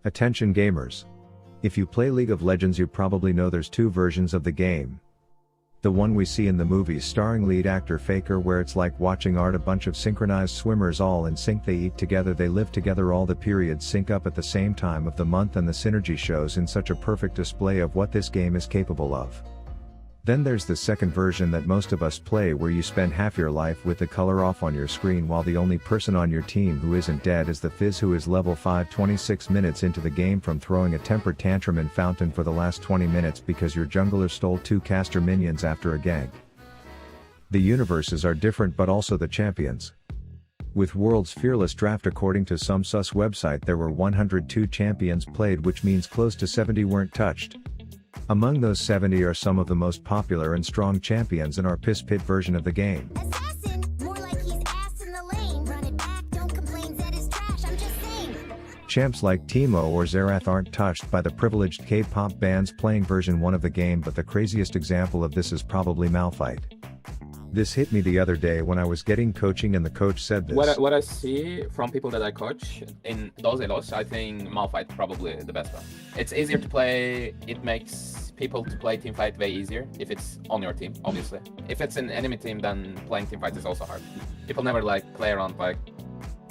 Attention gamers. If you play League of Legends, you probably know there's two versions of the game. The one we see in the movies starring lead actor Faker, where it's like watching art, a bunch of synchronized swimmers all in sync, they eat together, they live together, all the periods sync up at the same time of the month, and the synergy shows in such a perfect display of what this game is capable of. Then there's the second version that most of us play, where you spend half your life with the color off on your screen while the only person on your team who isn't dead is the Fizz, who is level 5 26 minutes into the game from throwing a temper tantrum in Fountain for the last 20 minutes because your jungler stole 2 caster minions after a gank. The universes are different, but also the champions. With World's Fearless Draft, according to some sus website, there were 102 champions played, which means close to 70 weren't touched. Among those 70 are some of the most popular and strong champions in our piss pit version of the game. Assassin, more like he's ass in the lane. Run it back, don't complain, Zed is trash, I'm just saying. Champs like Teemo or Xerath aren't touched by the privileged K-pop bands playing version 1 of the game, but the craziest example of this is probably Malphite. This hit me the other day when I was getting coaching and the coach said this. What I see from people that I coach in those elos, I think Malphite probably the best one. It's easier to play, it makes people to play teamfight way easier if it's on your team, obviously. If it's an enemy team, then playing teamfight is also hard. People never like play around like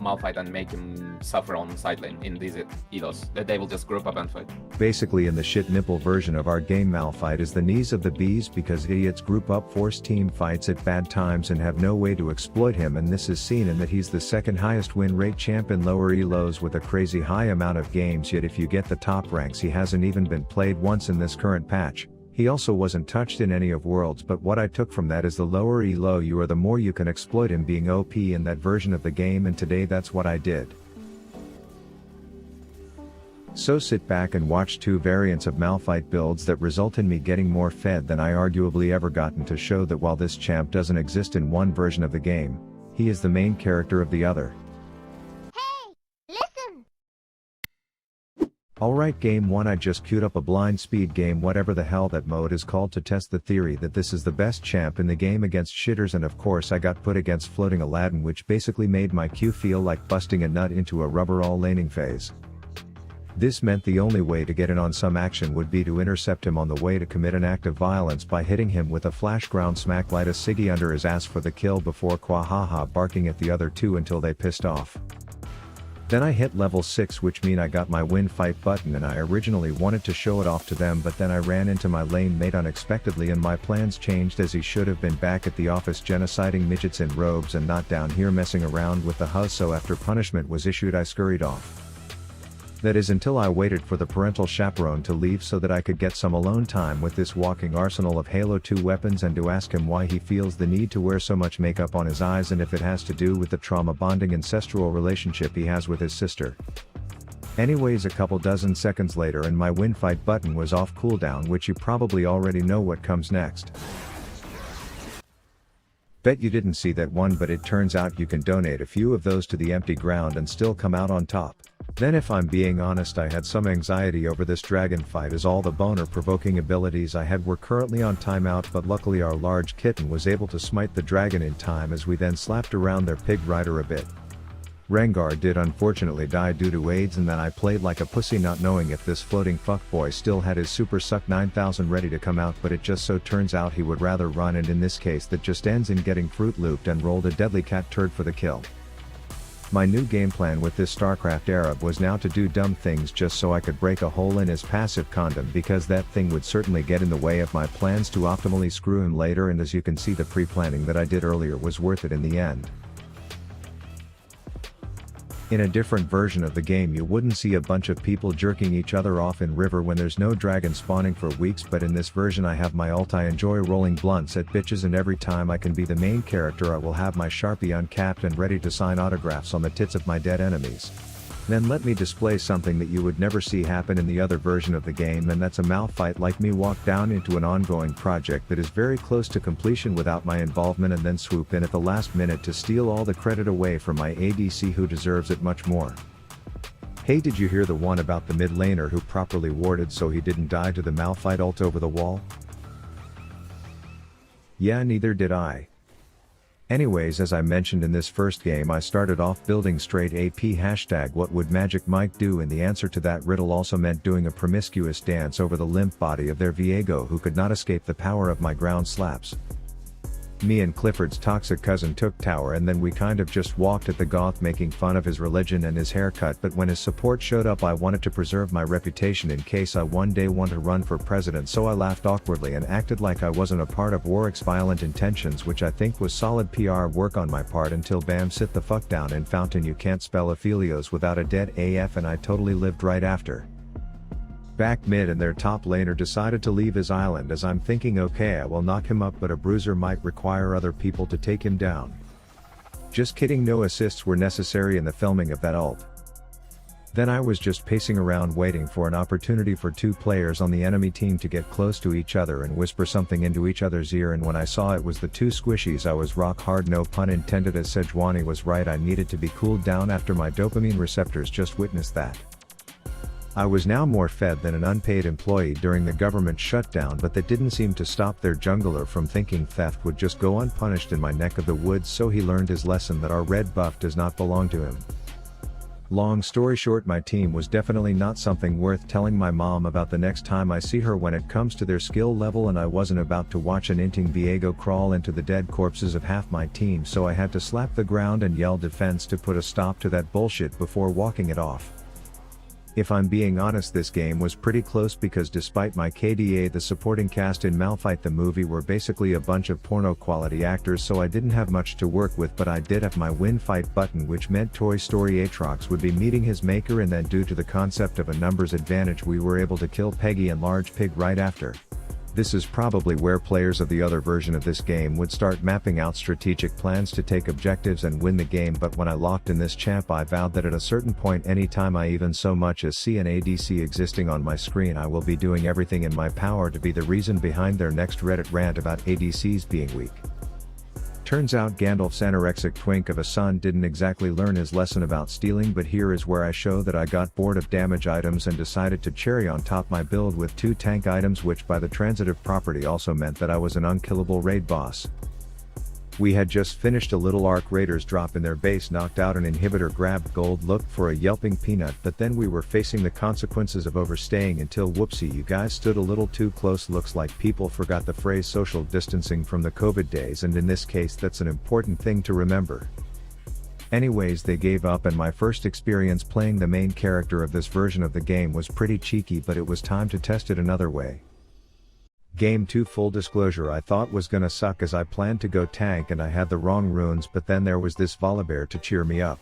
Malphite and make him suffer on side lane in these elos, that they will just group up and fight. Basically, in the shit nipple version of our game, Malphite is the knees of the bees because idiots group up, force team fights at bad times and have no way to exploit him, and this is seen in that he's the second highest win rate champ in lower elos with a crazy high amount of games, yet if you get the top ranks he hasn't even been played once in this current patch. He also wasn't touched in any of Worlds, but what I took from that is the lower elo you are, the more you can exploit him being OP in that version of the game, and today that's what I did. So sit back and watch two variants of Malphite builds that result in me getting more fed than I arguably ever gotten, to show that while this champ doesn't exist in one version of the game, he is the main character of the other. Alright, game 1, I just queued up a blind speed game, whatever the hell that mode is called, to test the theory that this is the best champ in the game against shitters, and of course I got put against Floating Aladdin, which basically made my queue feel like busting a nut into a rubber all laning phase. This meant the only way to get in on some action would be to intercept him on the way to commit an act of violence by hitting him with a flash ground smack, light a ciggy under his ass for the kill before quahaha barking at the other two until they pissed off. Then I hit level 6, which mean I got my win fight button, and I originally wanted to show it off to them, but then I ran into my lane mate unexpectedly and my plans changed, as he should have been back at the office genociding midgets in robes and not down here messing around with the huzz, so after punishment was issued I scurried off. That is, until I waited for the parental chaperone to leave so that I could get some alone time with this walking arsenal of Halo 2 weapons, and to ask him why he feels the need to wear so much makeup on his eyes, and if it has to do with the trauma bonding ancestral relationship he has with his sister. Anyways, a couple dozen seconds later and my win fight button was off cooldown, which you probably already know what comes next. Bet you didn't see that one, but it turns out you can donate a few of those to the empty ground and still come out on top. Then, if I'm being honest, I had some anxiety over this dragon fight, as all the boner-provoking abilities I had were currently on timeout, but luckily our large kitten was able to smite the dragon in time, as we then slapped around their pig rider a bit. Rengar did unfortunately die due to AIDS, and then I played like a pussy, not knowing if this floating fuckboy still had his Super Suck 9000 ready to come out, but it just so turns out he would rather run, and in this case that just ends in getting fruit looped and rolled a deadly cat turd for the kill. My new game plan with this StarCraft Arab was now to do dumb things just so I could break a hole in his passive condom, because that thing would certainly get in the way of my plans to optimally screw him later, and as you can see, the pre-planning that I did earlier was worth it in the end. In a different version of the game you wouldn't see a bunch of people jerking each other off in river when there's no dragon spawning for weeks, but in this version I have my ult. I enjoy rolling blunts at bitches, and every time I can be the main character I will have my Sharpie uncapped and ready to sign autographs on the tits of my dead enemies. Then let me display something that you would never see happen in the other version of the game, and that's a Malphite like me walk down into an ongoing project that is very close to completion without my involvement, and then swoop in at the last minute to steal all the credit away from my ADC who deserves it much more. Hey, did you hear the one about the mid laner who properly warded so he didn't die to the Malphite ult over the wall? Yeah, neither did I. Anyways, as I mentioned in this first game, I started off building straight AP #what would Magic Mike do, and the answer to that riddle also meant doing a promiscuous dance over the limp body of their Viego, who could not escape the power of my ground slaps. Me and Clifford's toxic cousin took tower, and then we kind of just walked at the goth, making fun of his religion and his haircut, but when his support showed up I wanted to preserve my reputation in case I one day want to run for president, so I laughed awkwardly and acted like I wasn't a part of Warwick's violent intentions, which I think was solid PR work on my part, until bam, sit the fuck down in fountain, you can't spell Aphelios without a dead AF, and I totally lived right after. Back mid, and their top laner decided to leave his island, as I'm thinking, okay, I will knock him up, but a bruiser might require other people to take him down. Just kidding, no assists were necessary in the filming of that ult. Then I was just pacing around waiting for an opportunity for two players on the enemy team to get close to each other and whisper something into each other's ear, and when I saw it was the two squishies, I was rock hard, no pun intended, as Sejuani was right, I needed to be cooled down after my dopamine receptors just witnessed that. I was now more fed than an unpaid employee during the government shutdown, but that didn't seem to stop their jungler from thinking theft would just go unpunished in my neck of the woods, so he learned his lesson that our red buff does not belong to him. Long story short, my team was definitely not something worth telling my mom about the next time I see her when it comes to their skill level, and I wasn't about to watch an inting Viego crawl into the dead corpses of half my team, so I had to slap the ground and yell defense to put a stop to that bullshit before walking it off. If I'm being honest, this game was pretty close, because despite my KDA, the supporting cast in Malphite the movie were basically a bunch of porno quality actors, so I didn't have much to work with, but I did have my win fight button, which meant Toy Story Aatrox would be meeting his maker, and then due to the concept of a numbers advantage we were able to kill Peggy and Large Pig right after. This is probably where players of the other version of this game would start mapping out strategic plans to take objectives and win the game, but when I locked in this champ I vowed that at a certain point, anytime I even so much as see an ADC existing on my screen, I will be doing everything in my power to be the reason behind their next Reddit rant about ADCs being weak. Turns out Gandalf's anorexic twink of a son didn't exactly learn his lesson about stealing, but here is where I show that I got bored of damage items and decided to cherry on top my build with 2 tank items, which by the transitive property also meant that I was an unkillable raid boss. We had just finished a little arc raiders drop in their base, knocked out an inhibitor, grabbed gold, looked for a yelping peanut, but then we were facing the consequences of overstaying until whoopsie, you guys stood a little too close. Looks like people forgot the phrase social distancing from the COVID days, and in this case that's an important thing to remember. Anyways, they gave up, and my first experience playing the main character of this version of the game was pretty cheeky, but it was time to test it another way. Game 2, full disclosure, I thought was gonna suck as I planned to go tank and I had the wrong runes, but then there was this Volibear to cheer me up.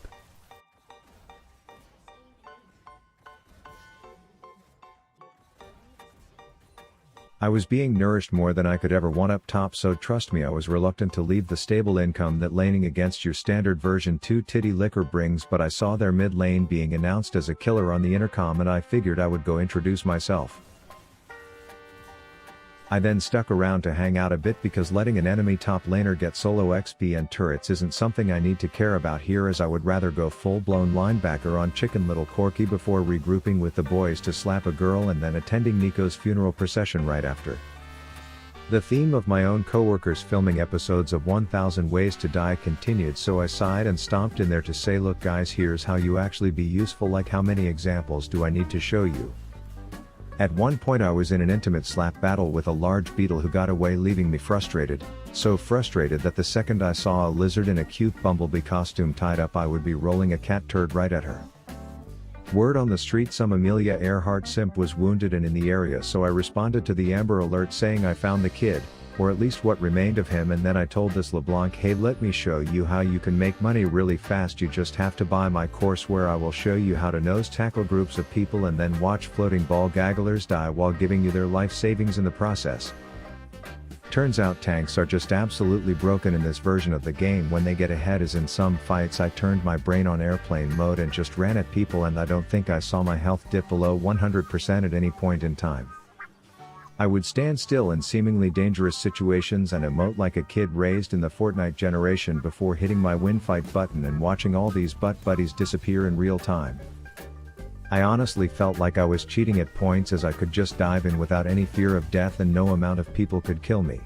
I was being nourished more than I could ever want up top, so trust me, I was reluctant to leave the stable income that laning against your standard version 2 titty liquor brings, but I saw their mid lane being announced as a killer on the intercom and I figured I would go introduce myself. I then stuck around to hang out a bit, because letting an enemy top laner get solo XP and turrets isn't something I need to care about here, as I would rather go full-blown linebacker on Chicken Little Corky before regrouping with the boys to slap a girl and then attending Nico's funeral procession right after. The theme of my own coworkers filming episodes of 1000 Ways to Die continued, so I sighed and stomped in there to say, look guys, here's how you actually be useful, like how many examples do I need to show you? At one point I was in an intimate slap battle with a large beetle who got away, leaving me frustrated, so frustrated that the second I saw a lizard in a cute bumblebee costume tied up I would be rolling a cat turd right at her. Word on the street, some Amelia Earhart simp was wounded and in the area, so I responded to the Amber Alert saying I found the kid, or at least what remained of him, and then I told this LeBlanc, hey, let me show you how you can make money really fast. You just have to buy my course where I will show you how to nose tackle groups of people and then watch floating ball gagglers die while giving you their life savings in the process. Turns out tanks are just absolutely broken in this version of the game when they get ahead, as in some fights I turned my brain on airplane mode and just ran at people, and I don't think I saw my health dip below 100% at any point in time. I would stand still in seemingly dangerous situations and emote like a kid raised in the Fortnite generation before hitting my win fight button and watching all these butt buddies disappear in real time. I honestly felt like I was cheating at points, as I could just dive in without any fear of death and no amount of people could kill me.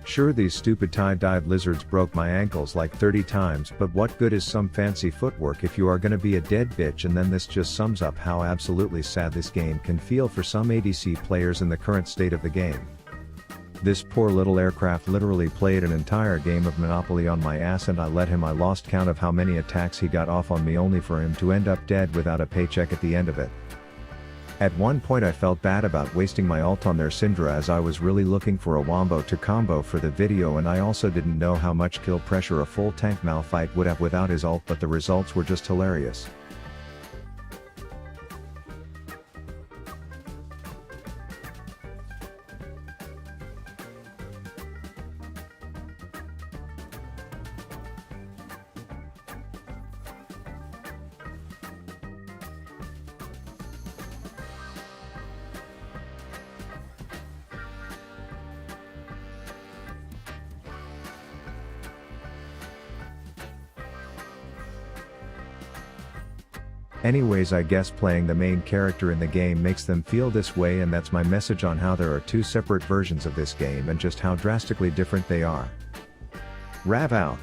Sure, these stupid tie-dyed lizards broke my ankles like 30 times, but what good is some fancy footwork if you are gonna be a dead bitch? And then this just sums up how absolutely sad this game can feel for some ADC players in the current state of the game. This poor little aircraft literally played an entire game of Monopoly on my ass, and I lost count of how many attacks he got off on me, only for him to end up dead without a paycheck at the end of it. At one point I felt bad about wasting my ult on their Syndra, as I was really looking for a wombo to combo for the video, and I also didn't know how much kill pressure a full tank Malphite would have without his ult, but the results were just hilarious. Anyways, I guess playing the main character in the game makes them feel this way, and that's my message on how there are two separate versions of this game and just how drastically different they are. Rav out.